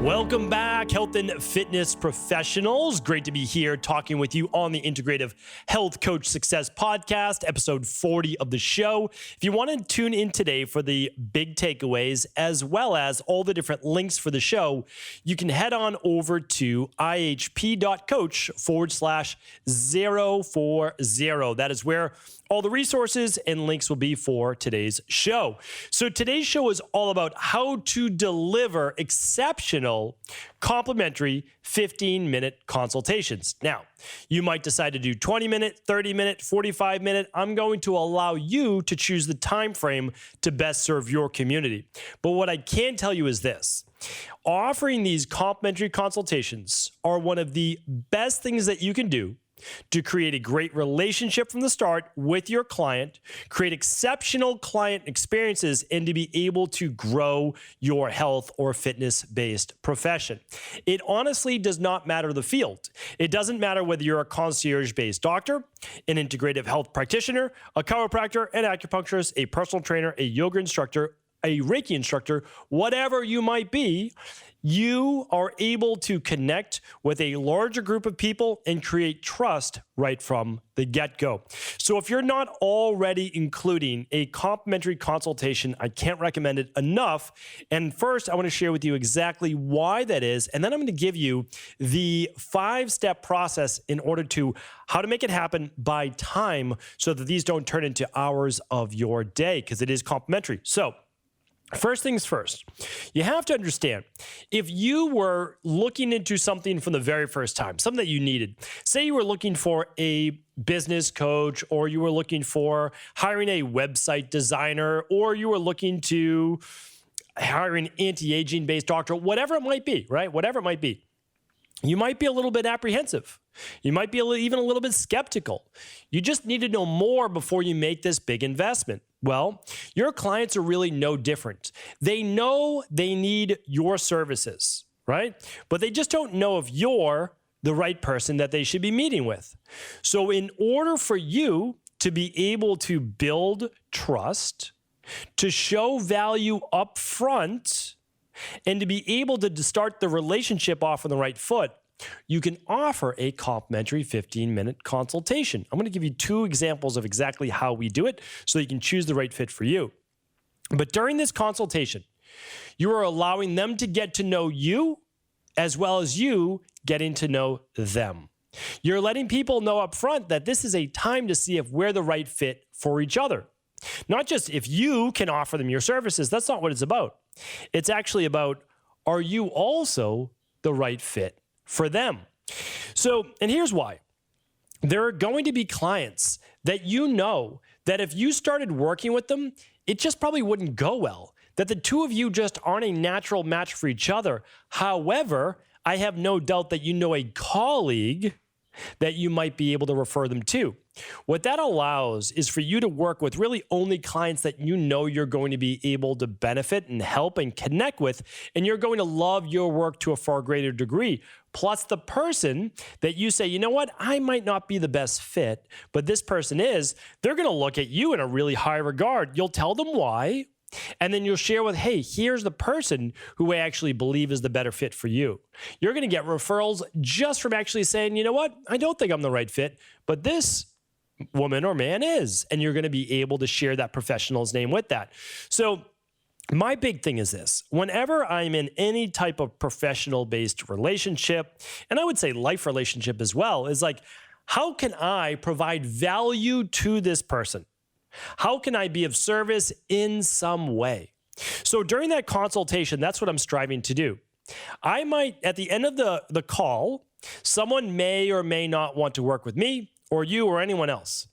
Welcome back, health and fitness professionals. Great to be here talking with you on the Integrative Health Coach Success Podcast, episode 40 of the show. If you want to tune in today for the big takeaways, as well as all the different links for the show, you can head on over to ihp.coach/040. That is where all the resources and links will be for today's show. So today's show is all about how to deliver exceptional complimentary 15-minute consultations. Now, you might decide to do 20-minute, 30-minute, 45-minute. I'm going to allow you to choose the time frame to best serve your community. But what I can tell you is this. Offering these complimentary consultations are one of the best things that you can do to create a great relationship from the start with your client, create exceptional client experiences, and to be able to grow your health or fitness-based profession. It honestly does not matter the field. It doesn't matter whether you're a concierge-based doctor, an integrative health practitioner, a chiropractor, an acupuncturist, a personal trainer, a yoga instructor, a Reiki instructor, whatever you might be, you are able to connect with a larger group of people and create trust right from the get-go. So if you're not already including a complimentary consultation, I can't recommend it enough. And first, I want to share with you exactly why that is. And then I'm going to give you the 5-step process in order to how to make it happen by time so that these don't turn into hours of your day, because it is complimentary. So first things first, you have to understand, if you were looking into something from the very first time, something that you needed, say you were looking for a business coach, or you were looking for hiring a website designer, or you were looking to hire an anti-aging based doctor, whatever it might be, right? Whatever it might be. You might be a little bit apprehensive. You might be even a little bit skeptical. You just need to know more before you make this big investment. Well, your clients are really no different. They know they need your services, right? But they just don't know if you're the right person that they should be meeting with. So in order for you to be able to build trust, to show value up front, and to be able to start the relationship off on the right foot, you can offer a complimentary 15-minute consultation. I'm going to give you 2 examples of exactly how we do it so you can choose the right fit for you. But during this consultation, you are allowing them to get to know you as well as you getting to know them. You're letting people know up front that this is a time to see if we're the right fit for each other. Not just if you can offer them your services. That's not what it's about. It's actually about, are you also the right fit for them? So, and here's why. There are going to be clients that you know that if you started working with them, it just probably wouldn't go well, that the two of you just aren't a natural match for each other. However, I have no doubt that you know a colleague that you might be able to refer them to. What that allows is for you to work with really only clients that you know you're going to be able to benefit and help and connect with, and you're going to love your work to a far greater degree. Plus the person that you say, you know what, I might not be the best fit, but this person is, they're going to look at you in a really high regard. You'll tell them why, and then you'll share with, hey, here's the person who I actually believe is the better fit for you. You're going to get referrals just from actually saying, you know what, I don't think I'm the right fit, but this woman or man is, and you're going to be able to share that professional's name with that. So my big thing is this: whenever I'm in any type of professional-based relationship, and I would say life relationship as well, is like, how can I provide value to this person? How can I be of service in some way? So during that consultation, that's what I'm striving to do. I might, at the end of the call, someone may or may not want to work with me or you or anyone else,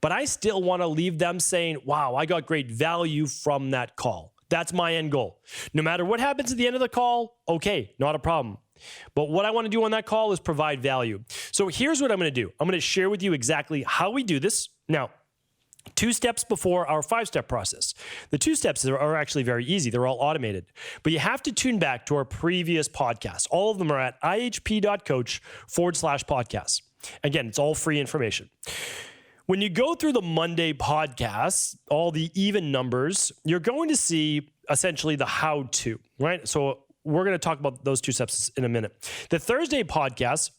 but I still want to leave them saying, wow, I got great value from that call. That's my end goal. No matter what happens at the end of the call, okay, not a problem. But what I want to do on that call is provide value. So here's what I'm going to do. I'm going to share with you exactly how we do this. Now, 2 steps before our 5-step process. The 2 steps are actually very easy. They're all automated. But you have to tune back to our previous podcasts. All of them are at ihp.coach/podcast. Again, it's all free information. When you go through the Monday podcasts, all the even numbers, you're going to see essentially the how-to, right? So we're going to talk about those two steps in a minute. The Thursday podcast,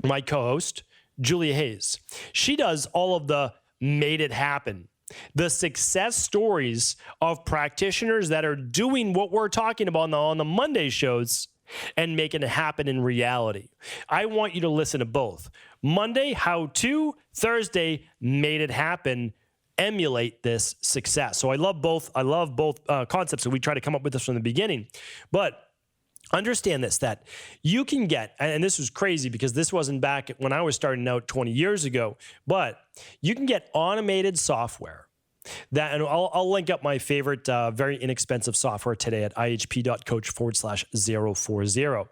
my co-host, Julia Hayes, she does all of the made it happen, the success stories of practitioners that are doing what we're talking about on the Monday shows and making it happen in reality. I want you to listen to both. Monday, how to. Thursday, made it happen. Emulate this success. So I love both. I love both concepts, and we try to come up with this from the beginning. But understand this, that you can get, and this was crazy because this wasn't back when I was starting out 20 years ago, but you can get automated software that, and I'll link up my favorite very inexpensive software today at ihp.coach/040.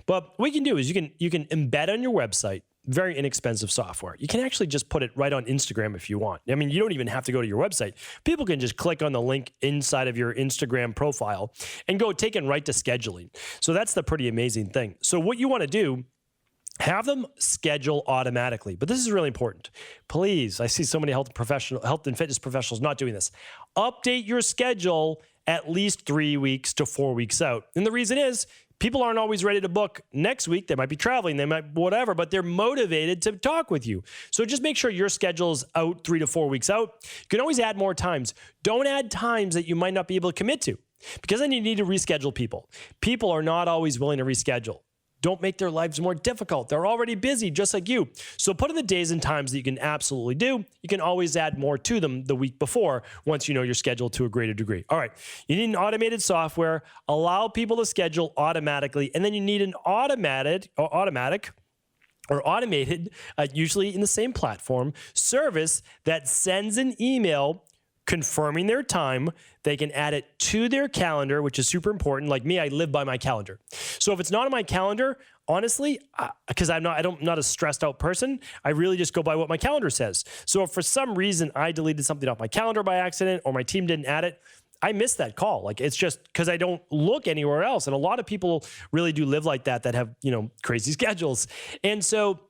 But what you can do is you can embed on your website very inexpensive software. You can actually just put it right on Instagram if you want. I mean, you don't even have to go to your website. People can just click on the link inside of your Instagram profile and go take it right to scheduling. So that's the pretty amazing thing. So what you want to do, have them schedule automatically. But this is really important. Please, I see so many health and fitness professionals not doing this. Update your schedule at least 3 weeks to 4 weeks out. And the reason is, people aren't always ready to book next week. They might be traveling, they might whatever, but they're motivated to talk with you. So just make sure your schedule's out 3 to 4 weeks out. You can always add more times. Don't add times that you might not be able to commit to, because then you need to reschedule people. People are not always willing to reschedule. Don't make their lives more difficult. They're already busy, just like you. So put in the days and times that you can absolutely do. You can always add more to them the week before once you know your schedule to a greater degree. All right, you need an automated software. Allow people to schedule automatically. And then you need an automated, usually in the same platform, service that sends an email confirming their time. They can add it to their calendar, which is super important. Like me, I live by my calendar. So if it's not on my calendar, honestly, because I'm not a stressed out person, I really just go by what my calendar says. So if for some reason I deleted something off my calendar by accident, or my team didn't add it, I missed that call. Like, it's just because I don't look anywhere else. And a lot of people really do live like that have, crazy schedules. And so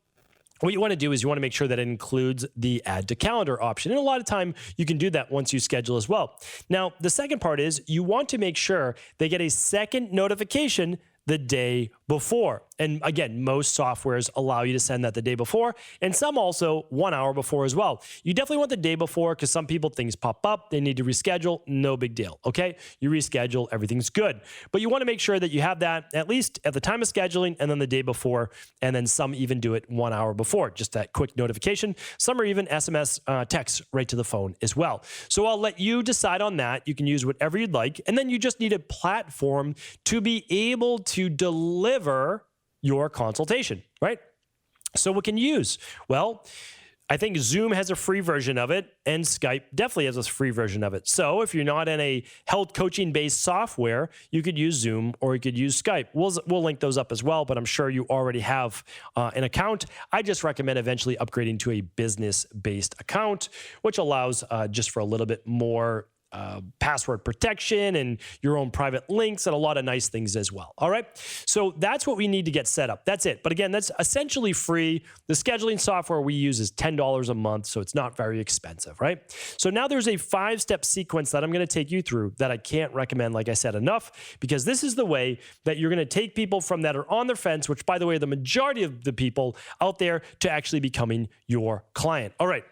what you want to do is you want to make sure that it includes the add to calendar option. And a lot of time you can do that once you schedule as well. Now, the second part is you want to make sure they get a second notification the day before. And again, most softwares allow you to send that the day before, and some also 1 hour before as well. You definitely want the day before, because some people, things pop up, they need to reschedule, no big deal, okay? You reschedule, everything's good. But you want to make sure that you have that at least at the time of scheduling, and then the day before, and then some even do it 1 hour before, just that quick notification. Some are even SMS text right to the phone as well. So I'll let you decide on that. You can use whatever you'd like, and then you just need a platform to be able to deliver your consultation, right? So what can you use? Well, I think Zoom has a free version of it, and Skype definitely has a free version of it. So if you're not in a health coaching based software, you could use Zoom or you could use Skype. We'll link those up as well, but I'm sure you already have an account. I just recommend eventually upgrading to a business based account, which allows just for a little bit more password protection and your own private links and a lot of nice things as well. All right. So that's what we need to get set up. That's it. But again, that's essentially free. The scheduling software we use is $10 a month, so it's not very expensive, right? So now there's a 5-step sequence that I'm going to take you through that I can't recommend, like I said, enough, because this is the way that you're going to take people from that are on the fence, which by the way, the majority of the people out there, to actually becoming your client. All right.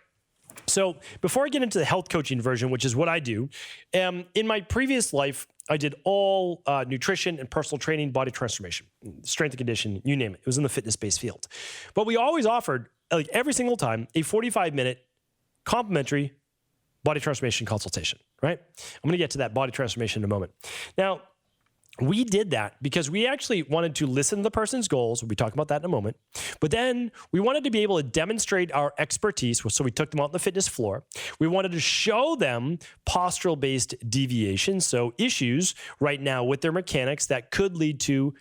So before I get into the health coaching version, which is what I do, in my previous life, I did all nutrition and personal training, body transformation, strength and conditioning, you name it. It was in the fitness-based field. But we always offered, like every single time, a 45-minute complimentary body transformation consultation, right? I'm going to get to that body transformation in a moment. Now, we did that because we actually wanted to listen to the person's goals. We'll be talking about that in a moment. But then we wanted to be able to demonstrate our expertise. So we took them out on the fitness floor. We wanted to show them postural-based deviations, so issues right now with their mechanics that could lead to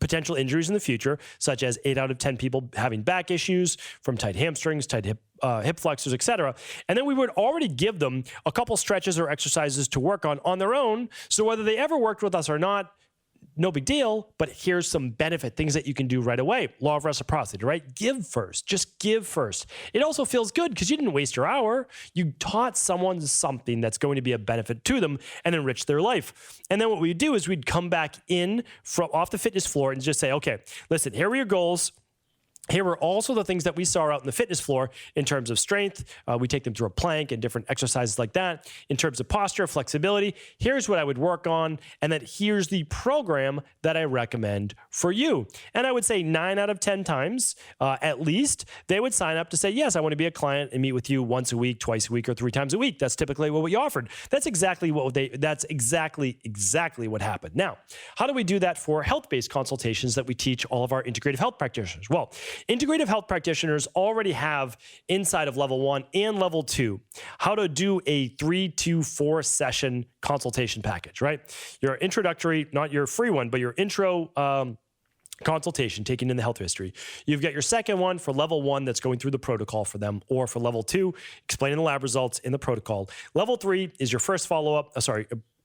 potential injuries in the future, such as 8 out of 10 people having back issues from tight hamstrings, tight hip flexors, etc. And then we would already give them a couple stretches or exercises to work on their own. So whether they ever worked with us or not, no big deal, but here's some benefit, things that you can do right away. Law of reciprocity, right? Give first, just give first. It also feels good because you didn't waste your hour. You taught someone something that's going to be a benefit to them and enrich their life. And then what we'd do is we'd come back in from off the fitness floor and just say, okay, listen, here are your goals. Here were also the things that we saw out in the fitness floor in terms of strength. We take them through a plank and different exercises like that. In terms of posture, flexibility, here's what I would work on. And then here's the program that I recommend for you. And I would say 9 out of 10 times, at least, they would sign up to say, yes, I want to be a client and meet with you once a week, twice a week, or 3 times a week. That's typically what we offered. That's exactly what happened. Now, how do we do that for health-based consultations that we teach all of our integrative health practitioners? Well, integrative health practitioners already have inside of level 1 and level 2 how to do a 3 to 4 session consultation package, right? Your introductory, not your free one, but your intro consultation, taking in the health history. You've got your second one for level 1 that's going through the protocol for them, or for level 2, explaining the lab results in the protocol. Level 3 is your first follow-up,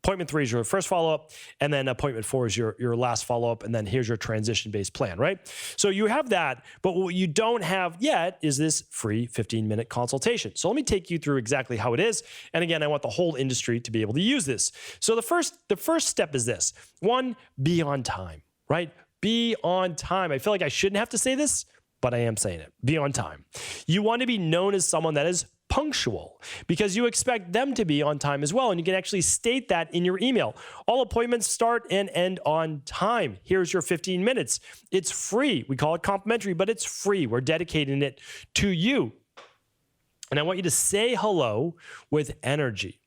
appointment 3 is your first follow-up, and then appointment 4 is your last follow-up, and then here's your transition-based plan, right? So you have that, but what you don't have yet is this free 15-minute consultation. So let me take you through exactly how it is. And again, I want the whole industry to be able to use this. So the first step is this. 1, be on time, right? Be on time. I feel like I shouldn't have to say this, but I am saying it. Be on time. You want to be known as someone that is punctual because you expect them to be on time as well. And you can actually state that in your email. All appointments start and end on time. Here's your 15 minutes. It's free. We call it complimentary, but it's free. We're dedicating it to you. And I want you to say hello with energy.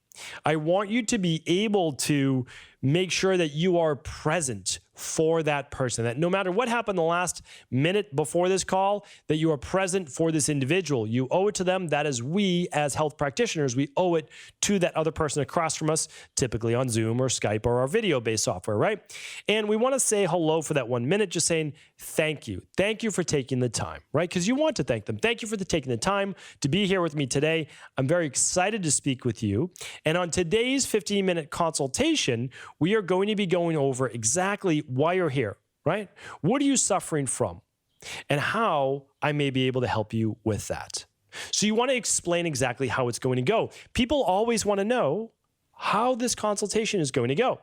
I want you to be able to make sure that you are present for that person, that no matter what happened the last minute before this call, that you are present for this individual. You owe it to them. That is, we as health practitioners, we owe it to that other person across from us, typically on Zoom or Skype or our video-based software, right? And we want to say hello for that 1 minute, just saying thank you. Thank you for taking the time, right? Because you want to thank them. Thank you for taking the time to be here with me today. I'm very excited to speak with you. And on today's 15-minute consultation, we are going to be going over exactly why you're here, right? What are you suffering from? And how I may be able to help you with that. So you want to explain exactly how it's going to go. People always want to know how this consultation is going to go.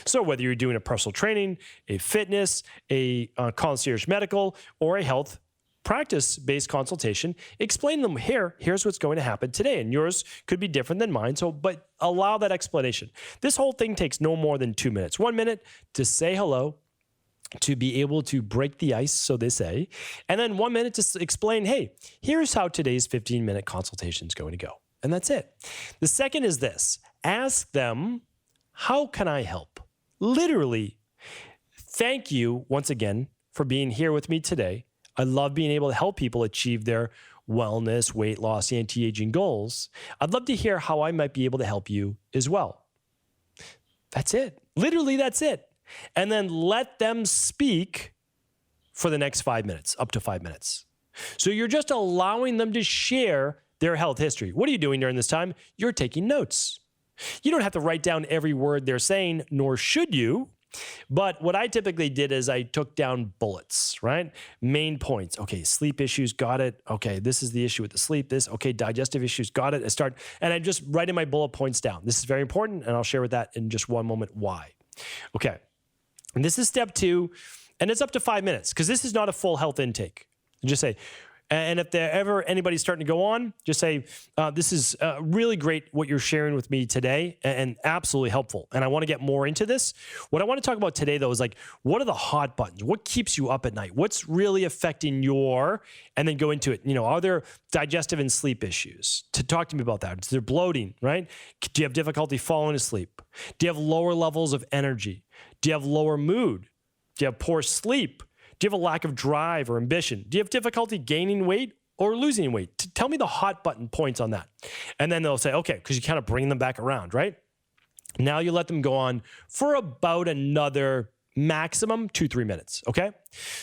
So whether you're doing a personal training, a fitness, a concierge medical, or a health practice-based consultation, explain them here's what's going to happen today. And yours could be different than mine, but allow that explanation. This whole thing takes no more than 2 minutes. 1 minute to say hello, to be able to break the ice, so they say, and then 1 minute to explain, hey, here's how today's 15-minute consultation is going to go. And that's it. The second is this. Ask them, how can I help? Literally, thank you once again for being here with me today. I love being able to help people achieve their wellness, weight loss, anti-aging goals. I'd love to hear how I might be able to help you as well. That's it. Literally, that's it. And then let them speak for the next 5 minutes, up to 5 minutes. So you're just allowing them to share their health history. What are you doing during this time? You're taking notes. You don't have to write down every word they're saying, nor should you. But what I typically did is I took down bullets, right? Main points. Okay, sleep issues, got it. Okay, this is the issue with the sleep. Okay, digestive issues, got it. And I'm just writing my bullet points down. This is very important, and I'll share with that in just one moment why. Okay, and this is step 2, and it's up to 5 minutes because this is not a full health intake. You just say, and if anybody's starting to go on, just say, this is really great what you're sharing with me today and absolutely helpful. And I want to get more into this. What I want to talk about today, though, is like, what are the hot buttons? What keeps you up at night? What's really affecting and then go into it. Are there digestive and sleep issues? Talk to me about that. Is there bloating, right? Do you have difficulty falling asleep? Do you have lower levels of energy? Do you have lower mood? Do you have poor sleep? Do you have a lack of drive or ambition? Do you have difficulty gaining weight or losing weight? Tell me the hot button points on that. And then they'll say, okay, because you kind of bring them back around, right? Now you let them go on for about another maximum 2-3 minutes, okay?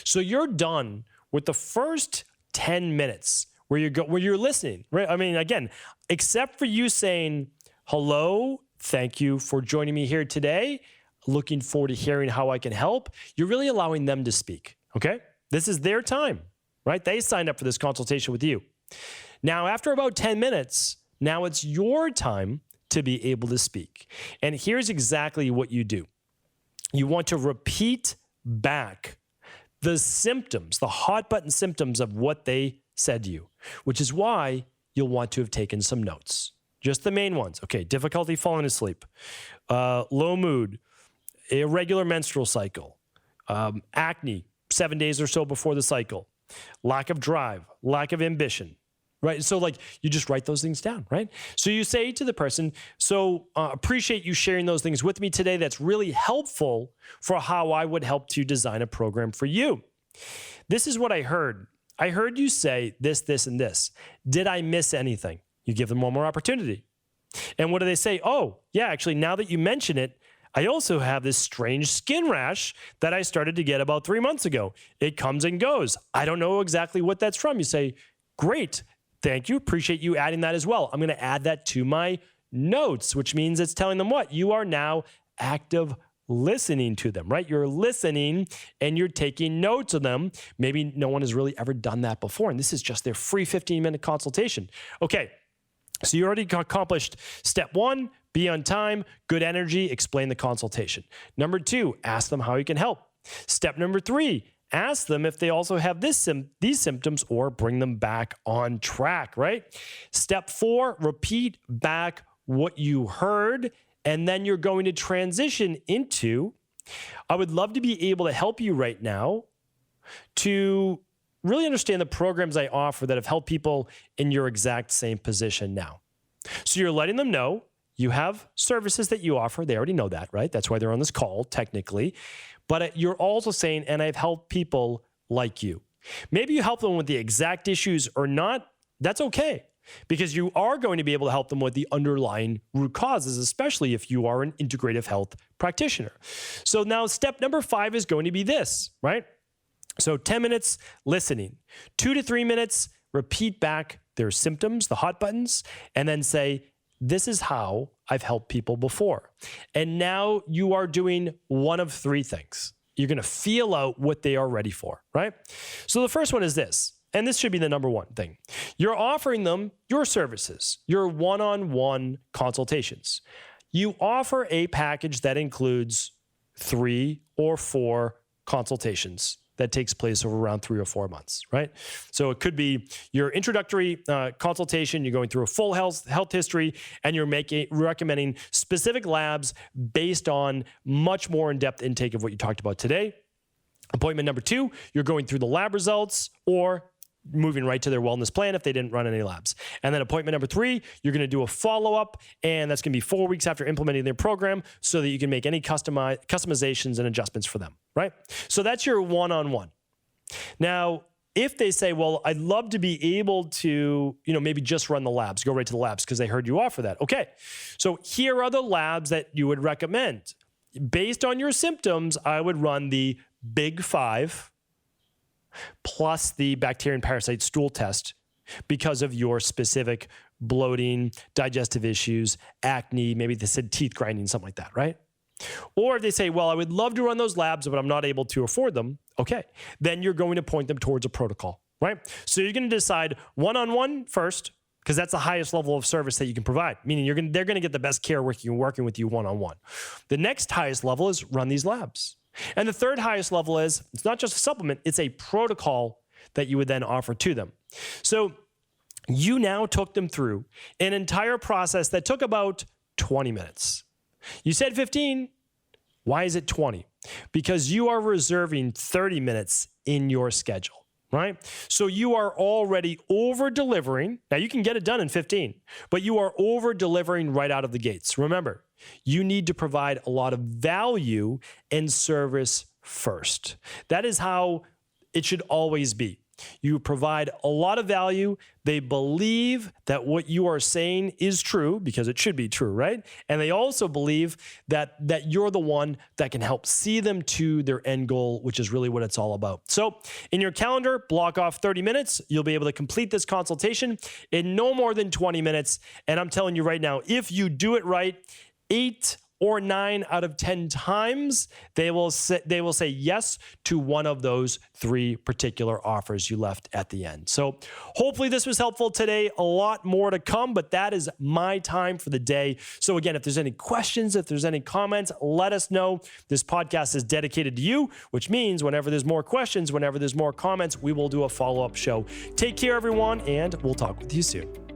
So you're done with the first 10 minutes where you're listening, right? I mean, again, except for you saying, hello, thank you for joining me here today. looking forward to hearing how I can help, you're really allowing them to speak, okay? This is their time, right? They signed up for this consultation with you. Now, after about 10 minutes, now it's your time to be able to speak. And here's exactly what you do. You want to repeat back the symptoms, the hot button symptoms of what they said to you, which is why you'll want to have taken some notes. Just the main ones. Okay, difficulty falling asleep, low mood, irregular menstrual cycle, acne 7 days or so before the cycle, lack of drive, lack of ambition, right? So like you just write those things down, right? So you say to the person, appreciate you sharing those things with me today. That's really helpful for how I would help to design a program for you. This is what I heard. I heard you say this, this, and this. Did I miss anything? You give them one more opportunity. And what do they say? Oh, yeah, actually, now that you mention it, I also have this strange skin rash that I started to get about 3 months ago. It comes and goes. I don't know exactly what that's from. You say, great. Thank you. Appreciate you adding that as well. I'm going to add that to my notes, which means it's telling them what? You are now active listening to them, right? You're listening and you're taking notes of them. Maybe no one has really ever done that before. And this is just their free 15-minute consultation. Okay. So you already accomplished step one, be on time, good energy, explain the consultation. Number two, ask them how you can help. Step number three, ask them if they also have these symptoms or bring them back on track, right? Step four, repeat back what you heard, and then you're going to transition into, I would love to be able to help you right now to really understand the programs I offer that have helped people in your exact same position now. So you're letting them know you have services that you offer. They already know that, right? That's why they're on this call, technically. But you're also saying, and I've helped people like you. Maybe you help them with the exact issues or not. That's okay, because you are going to be able to help them with the underlying root causes, especially if you are an integrative health practitioner. So now step number 5 is going to be this, right? So 10 minutes listening, 2 to 3 minutes, repeat back their symptoms, the hot buttons, and then say, this is how I've helped people before. And now you are doing one of 3 things. You're going to feel out what they are ready for, right? So the first one is this, and this should be the number 1 thing. You're offering them your services, your one-on-one consultations. You offer a package that includes 3 or 4 consultations that takes place over around 3 or 4 months, right? So it could be your introductory consultation, you're going through a full health history, and you're recommending specific labs based on much more in-depth intake of what you talked about today. Appointment number 2, you're going through the lab results or moving right to their wellness plan if they didn't run any labs. And then appointment number 3, you're going to do a follow-up, and that's going to be 4 weeks after implementing their program so that you can make any customizations and adjustments for them, right? So that's your one-on-one. Now, if they say, well, I'd love to be able to, maybe just run the labs, go right to the labs because they heard you offer that. Okay, so here are the labs that you would recommend. Based on your symptoms, I would run the Big 5 plus the bacteria and parasite stool test because of your specific bloating, digestive issues, acne, maybe they said teeth grinding, something like that, right? Or if they say, well, I would love to run those labs, but I'm not able to afford them, okay, then you're going to point them towards a protocol, right? So you're going to decide one-on-one first, because that's the highest level of service that you can provide, meaning they're going to get the best care working with you one-on-one. The next highest level is run these labs. And the third highest level is, it's not just a supplement, it's a protocol that you would then offer to them. So you now took them through an entire process that took about 20 minutes. You said 15. Why is it 20? Because you are reserving 30 minutes in your schedule, right? So you are already over-delivering. Now, you can get it done in 15, but you are over-delivering right out of the gates. Remember, you need to provide a lot of value and service first. That is how it should always be. You provide a lot of value. They believe that what you are saying is true because it should be true, right? And they also believe that you're the one that can help see them to their end goal, which is really what it's all about. So in your calendar, block off 30 minutes. You'll be able to complete this consultation in no more than 20 minutes. And I'm telling you right now, if you do it right, 8 or 9 out of 10 times, they will say yes to one of those 3 particular offers you left at the end. So hopefully this was helpful today. A lot more to come, but that is my time for the day. So again, if there's any questions, if there's any comments, let us know. This podcast is dedicated to you, which means whenever there's more questions, whenever there's more comments, we will do a follow-up show. Take care, everyone, and we'll talk with you soon.